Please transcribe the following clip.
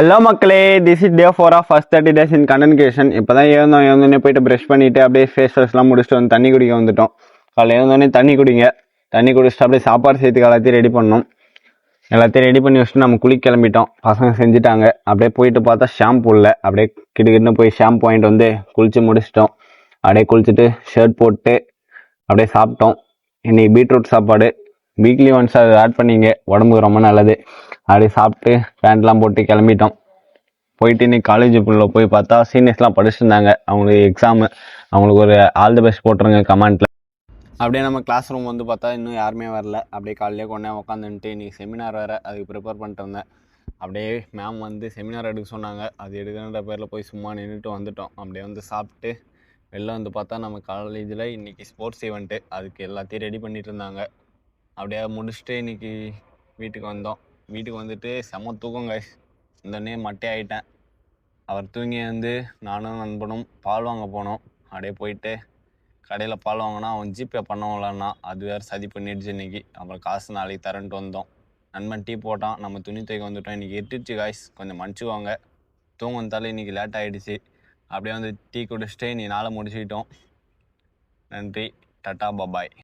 Hello மக்களே, this is day 4 of first 30 days in content creation. இப்போ தான் எழுந்தோடனே போயிட்டு ப்ரஷ் பண்ணிவிட்டு அப்படியே ஃபேஸ் வாஷ்லாம் முடிச்சுட்டு வந்து தண்ணி குடிக்க வந்துட்டோம். காலையில் எழுந்தோடனே தண்ணி குடிச்சிட்டு அப்படியே சாப்பாடு செய்யறதுக்கு எல்லாத்தையும் ரெடி பண்ணோம். எல்லாத்தையும் ரெடி பண்ணி வச்சுட்டு நம்ம குளிக்க கிளம்பிட்டோம். பசங்க செஞ்சுட்டாங்க. அப்படியே போயிட்டு பார்த்தா ஷாம்பு இல்லை. அப்படியே கிடுக்கிட்டு போய் ஷாம்பு வாங்கிட்டு வந்து குளிச்சு முடிச்சிட்டோம். அப்படியே குளிச்சுட்டு ஷர்ட் போட்டு அப்படியே சாப்பிட்டோம். இன்னைக்கு பீட்ரூட் சாப்பாடு. வீக்லி ஒன்ஸ் அதை ஆட் பண்ணிங்க, உடம்புக்கு ரொம்ப நல்லது. அப்படியே சாப்பிட்டு பேண்ட்லாம் போட்டு கிளம்பிட்டோம். போயிட்டு இன்னைக்கு காலேஜுக்குள்ளே போய் பார்த்தா சீனியர்ஸ்லாம் படிச்சுருந்தாங்க. அவங்களுக்கு எக்ஸாமு. அவங்களுக்கு ஒரு ஆல் தி பெஸ்ட் போட்டுருங்க கமெண்ட்டில். அப்படியே நம்ம கிளாஸ் ரூம் வந்து பார்த்தா இன்னும் யாருமே வரல. அப்படியே காலையிலே கொண்டே உட்காந்துட்டு இன்றைக்கி செமினார் வேறு, அதுக்கு ப்ரிப்பேர் பண்ணிட்டு இருந்தேன். அப்படியே மேம் வந்து செமினார் எடுக்க சொன்னாங்க. அது எடுக்கிற பேரில் போய் சும்மா நின்றுட்டு வந்துட்டோம். அப்படியே வந்து சாப்பிட்டு வெளில வந்து பார்த்தா நம்ம காலேஜில் இன்றைக்கி ஸ்போர்ட்ஸ் ஈவெண்ட்டு, அதுக்கு எல்லாத்தையும் ரெடி பண்ணிகிட்டு இருந்தாங்க. அப்படியே முடிச்சுட்டு இன்றைக்கி வீட்டுக்கு வந்தோம். வீட்டுக்கு வந்துட்டு செம்ம தூக்கம் கைஸ். இந்தோடனே மட்டே ஆகிட்டேன். அவர் தூங்கி வந்து நானும் நண்பனும் பால் வாங்க போனோம். அப்படியே போயிட்டு கடையில் பால் வாங்கினா அவன் ஜிபே பண்ணவங்களான்னா அது வேறு சதி பண்ணிடுச்சு இன்றைக்கி. அப்புறம் காசு நாளைக்கு தரேன்ட்டு வந்தோம். நண்பன் டீ போட்டான். நம்ம துணி துவைக்க வந்துட்டோம். இன்றைக்கி எட்டுச்சு காய்ஸ், கொஞ்சம் மன்னிச்சுவாங்க. தூங்க வந்தாலும் இன்றைக்கி லேட் ஆகிடுச்சு. அப்படியே வந்து டீ குடிச்சிட்டு நீ நாளை முடிச்சுக்கிட்டோம். நன்றி, டாட்டா, பபாய்.